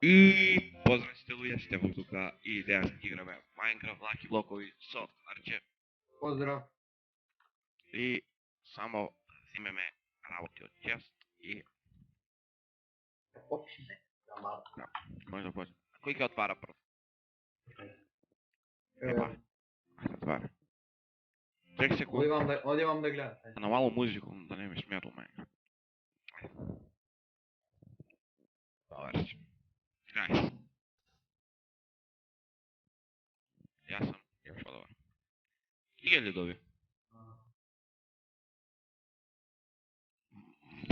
И поздравите луѓе, сте во тука и денес играме Minecraft Lucky Блокови со Арче. Поздрав. И само зимеме работи од чест и Почне. да, може да почне. Кој ќе отвара прв? Епа, ајде отвара. Чек секунда. Одивам да гледам. На малу музику, да не ми смета мене. Добре. Знаеш. Јас сам još по-добар. Иге ли доби?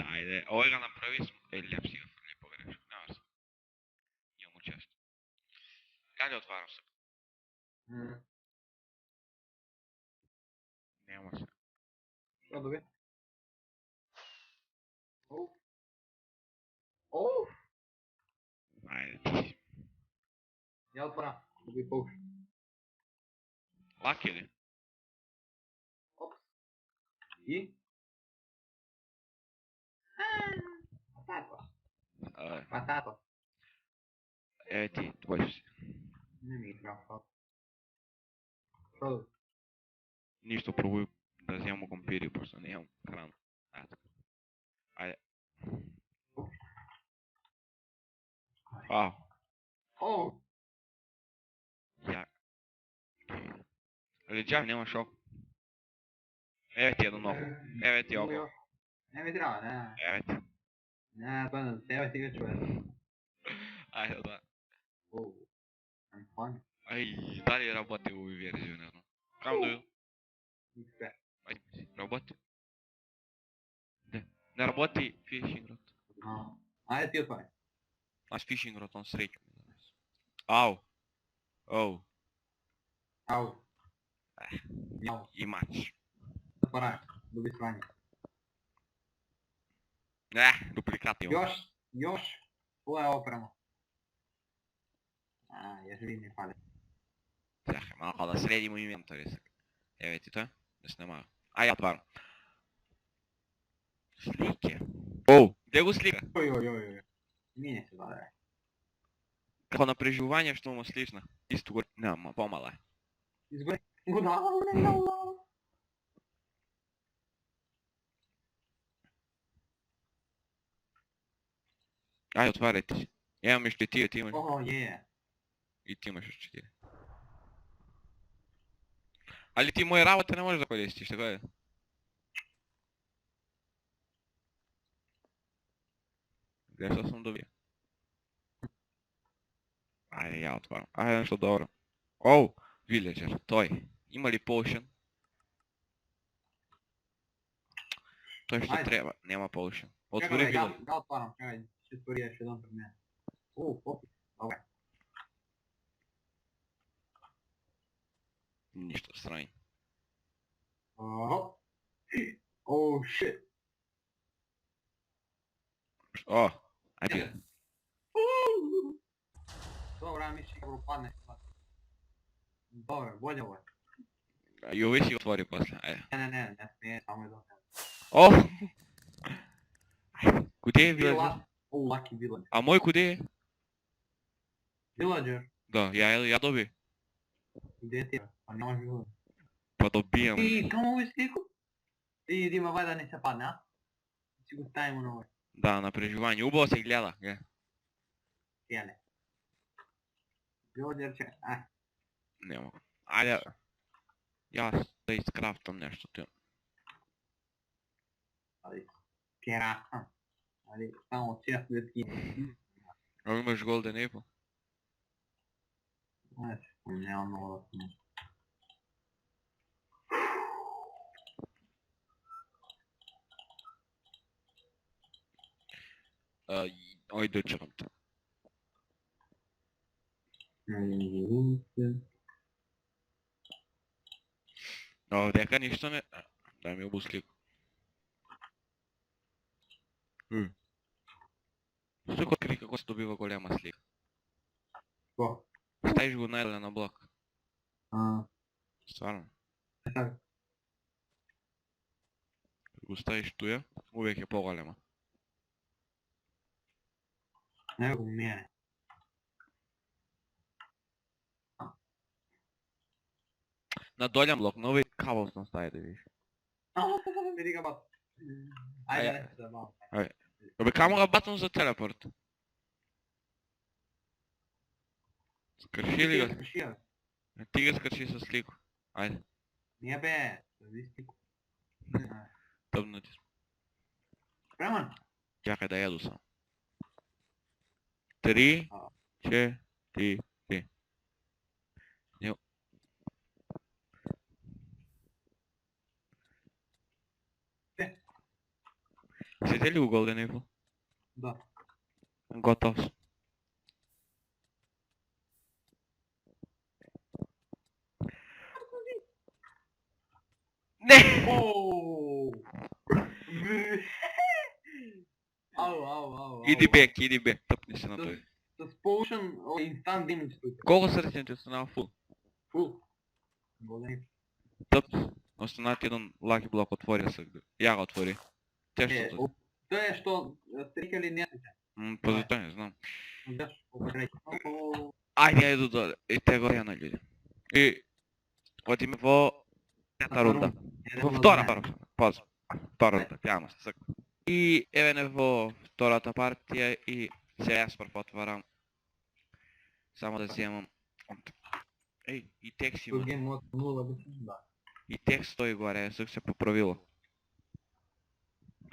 Ајде, овој го направи леп си го фрли погрешно. Нема се. Имам учест. Каде отварам се? Нема се. Што доби? Оу. Ајде ти. Ја отварам. Доби пауш. Лаки ли? Опс. И? Патато. Патато. Еве ти, твој си. Не ми игра. Што доби? Ништо пробуј да земам компири, пошто немам храна. Ето. Ајде. Ау. Оу. Ја. Леđав нема шок. Еве ти едно ново. Еве ти ово. Не ми треба, не. Еве ти. Не, тоа не тебе ти го чуеш. Ајде да. Оу. I'm fun. Ај, дали работи овој верзија, не знам. Кам дојду? Никакve. Ајде, работи. Не работи фишинг род. Ајде ти отвари. Аз фишинг род, он среќу ми данес. Ау. Оу. Ау. Јао. И мач. Отварaj. Доби срање. Дупликат имам. Još. Твоја опрема. Јас ви не пале. Чакај, малко да средимо инвентари сега. Еве ти тоа, да снимава. Ај, ја отварам. Слике. Оу, где го слика? Ој. Мине се даде. Како на преживување што му слична. Исто го... Нема, помала е. Изгори. Го дава. Ајде, отварај ти. Имам уште тие, ти имаш. О, е. И ти имаш уште тие. Али ти моја работа не можеш да користиш, така е? Где што сам добија? Ајде, ја отварам. Ајде, нешто добро. Оу, виледжер, тој. Има ли potion? Тој што Ајде. треба, нема potion. Отвори Чекај, виледжер. ја отварам. Чекај, ќе отвори јаш еден пред мене. Оу, попи. Добре. Ништо страни. Оу, shit. О, ајде. Добре, мисли ќе го падне. Добре, болje ovo. И овој си отвори после, ајде. Не смее, само едно. О! Куде е виледжер? Оу, lucky villager. А мој куде е? Villager? Да, ја доби. Где ти? Па немаш villager. Па добијам. И, камо овој слику? И, Дима, вај да не се падне, а? Си го ставимо на овој. Да, на преживување. Убаво се гледа, ге. Тијане. Villager че, Нема. Ајде. Јас да искрафтам нешто ти. али, кераха. Али, само 6 летки. А имаш голден apple? Не се спомнявам много да сме. Ој да чекам те. Дека ништо не... Дај ми обу слику. Што го откри како се добива голема слика? Ко? Ставиш го најдоле на блок. Стварно. Така. Го ставиш туја, увек е поголема. Не го мене. На долям блок, новый кабелстон ставит, да видиш. Vedi ga bat. Ajde. Ajde, nešto da malo. Абе, камо ga батам за телепорт? Скрши ли го? Скрши, Ти го скрши с лико. Ajde, nije be, зависи. тъпна ти. Spreman? Чакай да яду само. 3, 4. Нjo. Сете ли го Golden Apple? Da. Готов съм. Не! Oh! Au. Иди бе, тъпни се на той. С potion instant damage тук. Колко сърдечен ти останава фул? Фул. Голем. Тъп. Останати един лаки блок отвори се. Я го отвори. Тежко. То е, що стрика ли не се. Позато не знам. Даш, поправи. Айде, айде доле. И те го я на люди. И отиме во трета рунда. Во втора. Пауза. Втора рунда, тяна се сък. И евене во втората партия и сега аз първо отварам. Само да вземам. Ей, и текст има. Тук мод 0 да. И текст стои горе, сък се поправило.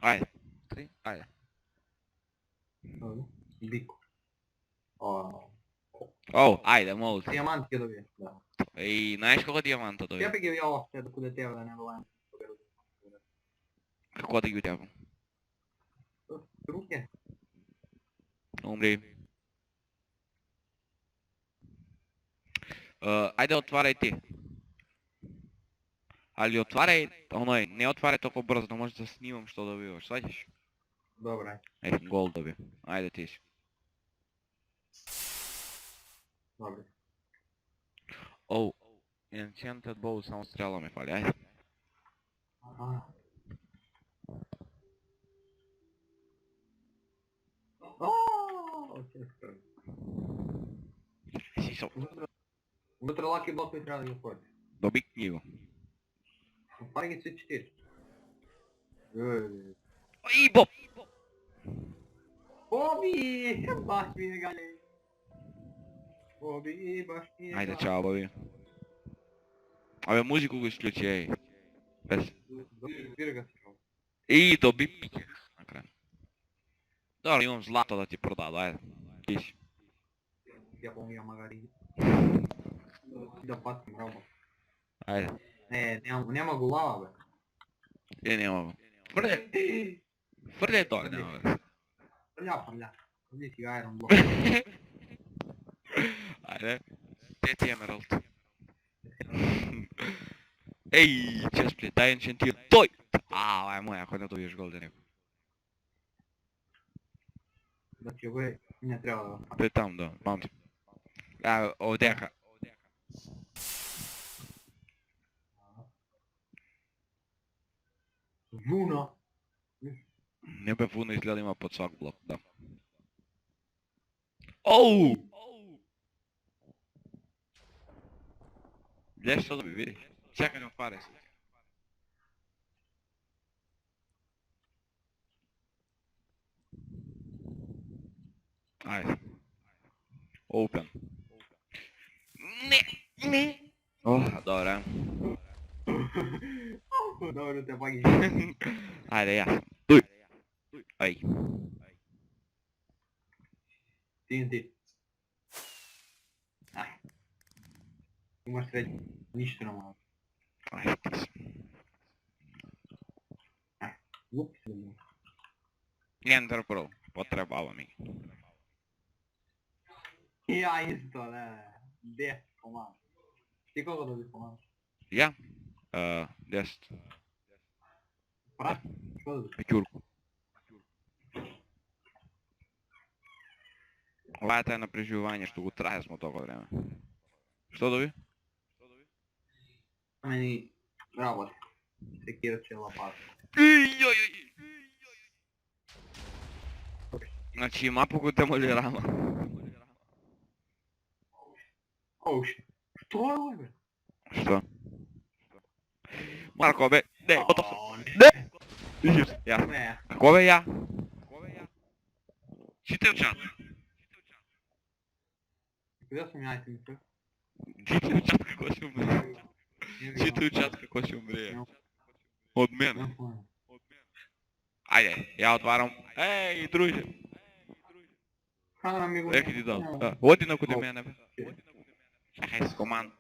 Айде. Айде. Бико. О, айде, мол. Диамант ќе добие, да. Ей, знаеш колко диаманта добие? Ја би ги вијал още да куде тебе да не волаем. Какво да ги отявам? Руке. Умри. Айде отваряй ти. Али отваряй, оной, не отваряй толкова бързо, да може да снимам, що добиваш, сватиш? Добре. Ей, гол доби. Айде ти си. Добре. Оу, Enchanted Bow само стрела ме фали, айде. Си со. Вътре лаки блок ми трябва да ги отвориш. Доби го. Отваря ги си 4. Ой, Боб! Боби! Баш ми е гале. Боби, баш ми е. Айде, чао, Боби. Абе, музику го изключи, ей. Без. Вирга си. И доби пике. Накрая. Добре, имам злато да ти продада, айде. Ти си. Я помня магари. Да патим роба. Айде. Няма глава, бе. Няма го. Фърля той, няма бе. Фърля. Ходи си айрон блок. Айде. Те ти емералд. Ей, честплей, дай енчантир. Той! Ай, мой, ако не добиеш голден. Да ти бе, не трябва да. Той там, да, маунти. Одяха. Вуна. Не бе, Вуна изгледа има под свак блок, да. Оу! Гледаш що да би видиш? Чакай не отваря се. Айде. Open. Не. О, добре. Добре, те пак ги. Айде, я съм. Туй. Ай. TNT. Ай. Имаш среди. Нищо не мога. Ай, ти си. Луп си да му. Enter Pro. Потребава ми. Я исто, не. 10 команд. Ти колко доби команд? Я? 10. Прав? Що доби? Петюрку. Лаята е на преживяване, ще го трае сме толкова време. Що доби? Мени работа. Секира, че е лапата. Значи мапа го демолирама. Оу, що е, бе? Що? Marko, bе, ne, готов съм. О, Не! Виждам се, я. Не. Какво бе я? Читай в чат. Къде съм яйте ми тук? Читай в чат какво ще умре. Не Читай виждам. в чат какво ще умре. Нямам- От мен. нямам поне. Айде, я отварям. Ей, друже. Хана ми го. Еки ти дал. Оди на куди мене, бе. Чакай с команд.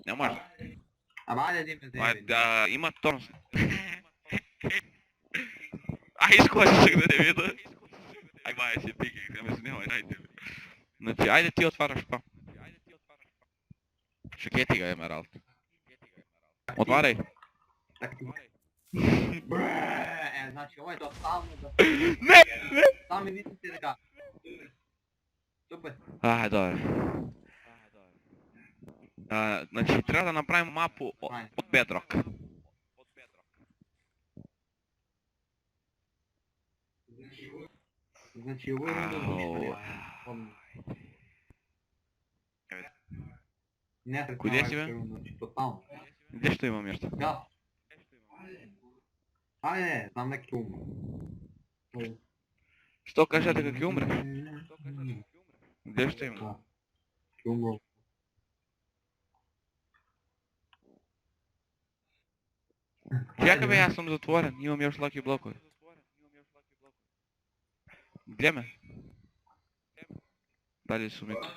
Не може. Ама айде един без Ай, девет. да, има тонус. Ай, изкочих да не видя. Ай, май си пикай, да ме снимай, дайте ми. Значи, айде ти отваряш па. Шакети ga Emerald. Отваряй. Так ти. Бре, значи ovo je totalno da... Не, не. Samo mi vidite така. Супер. Ай, добре. Значи, трябва да направим мапу от Bedrock. Значи ovo je Ау. Не се Къде си, бе? Значи тотално. Где ще има място? Да. Айде, знам neki умно. Що кажете какви умреш? Где ще има? Да. Умро. Чакай бе, аз съм затворен, имам još лаки блокове. Где ме? Дали сумите.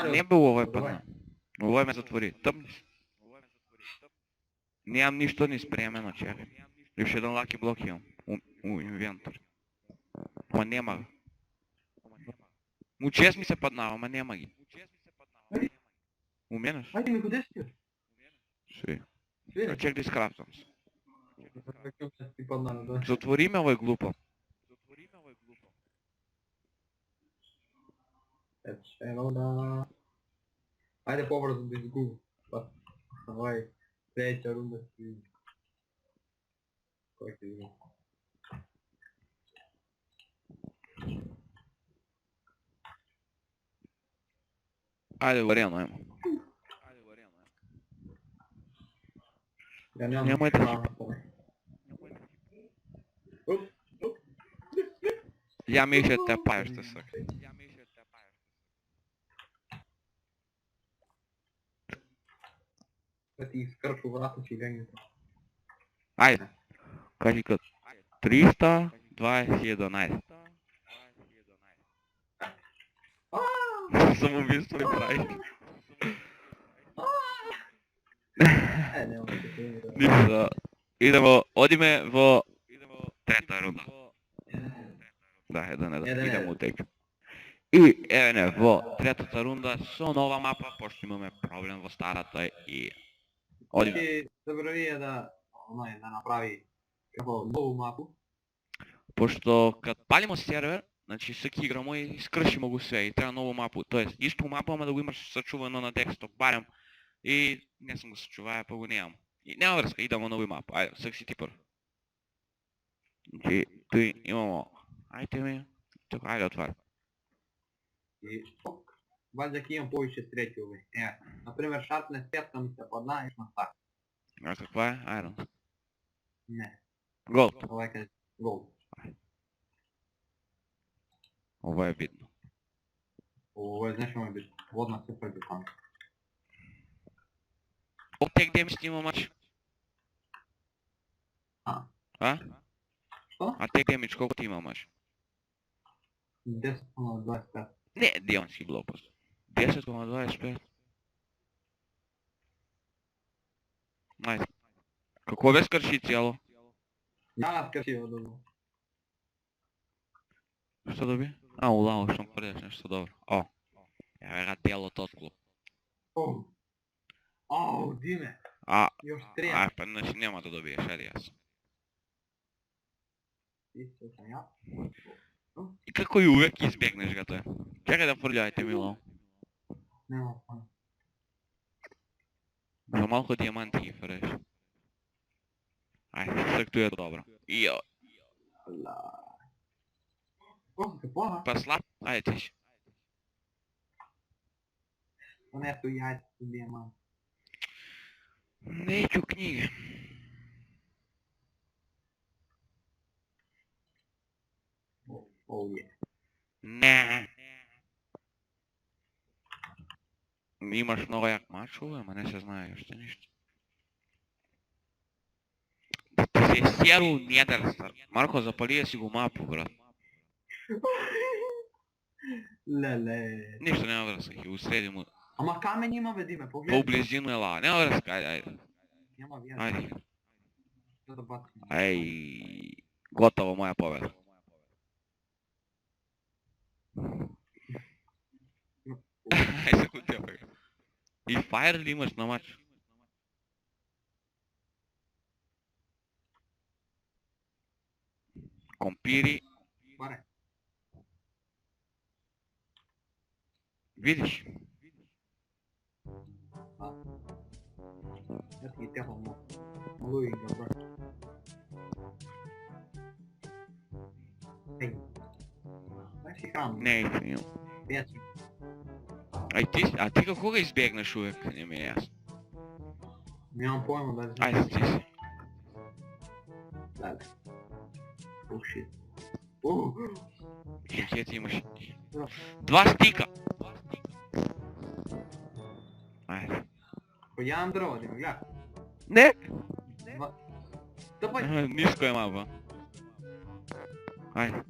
Не бе, ovo je падна. Ovo ме затвори. Тъмни си. Нямам нищо ни сприемено, чакай. Još jedan laki blok imam. U inventar. Ама няма ги. У 6 ми се паднава, ама няма ги. Уменеш? Айде ми къде си? Си. Свири. Чек да изкрафтам се. Какъв ще ти падна на дъжд? Затвори ме, бе, глупо. Ето да... Айде по-бързо да изгубя. Давай, третя рунда си видим. Кой ще видим? Айде, вариано има. Я нямам Няма и да права на това. Уп, уп. Я мисля, те паеш да са. Да ти изкърпва врата си легнете. Айде. Кажи като. 321. Самоубийство ли правиш? Няма да се Нищо да. Идемо, одиме в трета рунда. Да, еден. Идемо тек. И еве во третата рунда со нова мапа, пошто имаме проблем во старата и... Одиме. Значи, забрави е да направи како нову мапу. Пошто кад палимо сервер, значи всеки играмо и скршимо го све и треба нову мапу. Тоест, исту мапу, ама да го имаш сачувано на десктоп, барем. И не съм го сачувая, па го нямам. И няма връзка, идемо нови мапа. Айде, сък си ти първ. Значи, той имамо... Айде ми... Тук, айде отваря. И ок. Вадя имам повече стретиове. Например, Sharpness 5 ми се падна и на старт. А каква е? Iron. Не, Голд. това е къде. Gold. Това е видно. Ovo je, znaš, ono biti vodna super bitana. От тек дем ще има мач. А? А? Що? А тек демидж колко ти има мач? 10 на 25. Не, дивам си глупост. 10,25. Найс. Какво бе скърши цяло? Няма красиво да го. Що доби? А, улао, ще му предеш нещо добро. О! Ева делото от клуб. О! О, Диме! А, Još трябва. па значи няма да добиеш, ади аз. Исто съм я. И како и uvek избегнеш ga той? Чакай да фърляйте мило. Няма пън. За малко диаманти ги фърляш. Айде, съкто е добро. Йо. Ла. Какво? Па слаб, айде тиш. Понесто яйца с диамант. Neću knjige. Oh je. Ne. Imaš mnogo jak mač ама не се знае още нищо. Да ти се сяро Нидерстар. Марко, запали да си го мапу, брат. Леле. Нищо няма връзка, ще го средим от... Ама камен има, бе, Диме, погледай. По-близину е лава. Няма връзка, айде. Няма вяра. Айде. Да бацам. Ай, готова моя победа. Ай се хотя бе. И файр ли имаш на матч? Компири. Баре. Видиш? Ето ги тяхам много. Луи, добре. Ей. Дай си храм. Не е филм. Пияци. А ти какво ga избегнеш uvek? Не ми е ясно. Нямам поема даже. Айде ти си. Леле. Oh shit. Какие ти имаш? Два стика! Айде. Ходявам дрова, Диме, гледай. Не! Тъпай. Ниско е малко. Айде.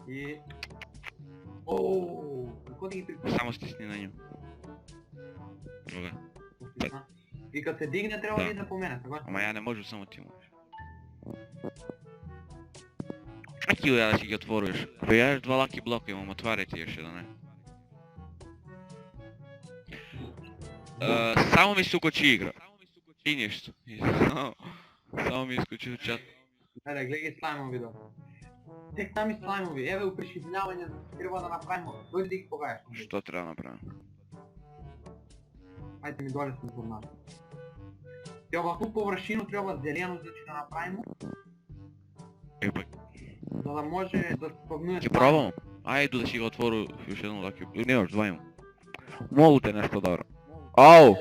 И... Ооо, какво да ги припомня? Само стисни на него. Друга. И като се дигне, трябва да иде по мене, съгласен? Ама я не можу, само ти можеш. А ти да си ги отвориш? Приядеш два лаки блока, имам отваряйте još jedan, не? Само ми се укочи игра. И нищо. Само ми изкочи от чат. Гледай, гледай слаймови долу. Тек там и слаймови, еве у преживляване трябва да направим. Дойди да ги погаеш. Що трябва да направим? Айде ми доле с информация. Трябва тук повършино трябва зелено, значи да направим. Епак. За да може да спъвнуе Ти пробвам? Айде да си го отворя в još едно лаки. Не, još два имам. Мога те нещо добро. Ау!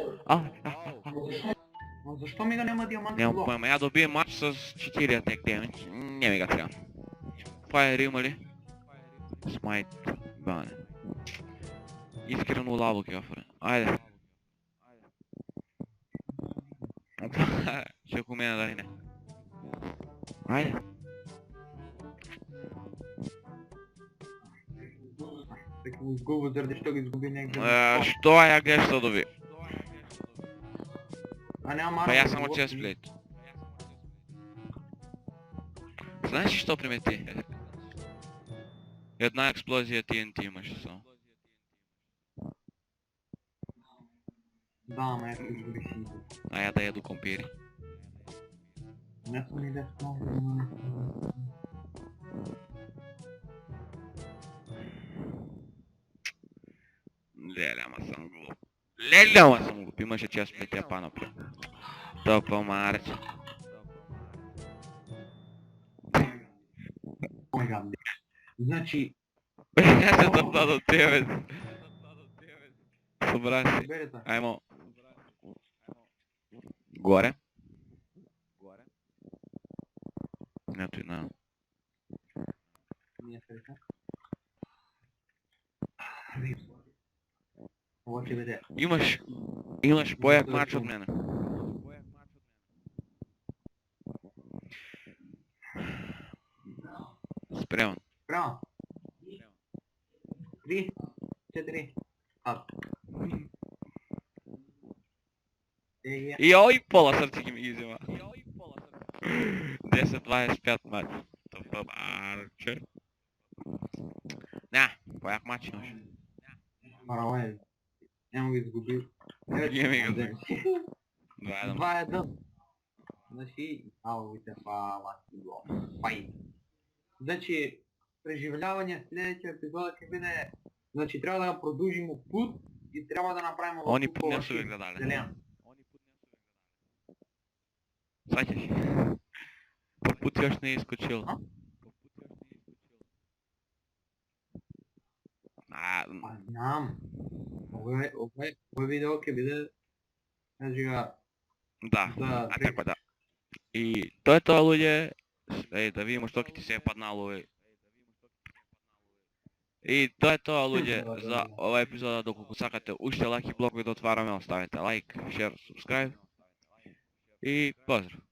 Но защо ми да няма диамантен Нямам блок? поема, я добия матч с 4 атек демидж. Не ми ga трябва. Файер има ли? Смайт. Бане. Искрено лаво кефаре. Айде. Опа, ще ако мене дали не. Айде. Така го изгубя, заради що ги изгуби някъде. Що я гледаш що доби? А няма Па я армор, само блок. честплейт. Знаеш ли що примети? Една експлозия TNT имаше само. Да, ама ето изгуби си. А я да я докомпири. Не съм и лесно. Леле, ама съм глуп. Леле, ама съм глуп. Имаше честплейт я па-напред. Топа марч. Ой, гад. Значи, Я се тъпна до тебе. Събра си. берете. Аймо. Горе. Нето и на... Ние се река. Това ще бъде. Имаш по-як мач от мене. Спряман. Право. 3, 4, старт. И пола сърце ги ми ги взема. 10-25 матч. Тъпа марче. Не, по-як мач имаш. Паралел. Няма ги изгуби. Ги ми ги взема. 2-1. 2-1. Значи, аловите фала. Пай. Значи, преживляване в следващия епизод ще биде... Значи, трябва да продължим път и трябва да направим... Они поднесу ви гледали. Зелен. Сакиш? По път još не е изкочил. Знам. Ovo видео ќе биде... Значи, Da, Да, a tako da. I to je to, ljude. Da vidimo što ti se padnalo. I to je to, ljude, za ovaj epizoda. Dok sakate ušte like i blog da otvaramo, stavite like, share, subscribe. I pozdrav.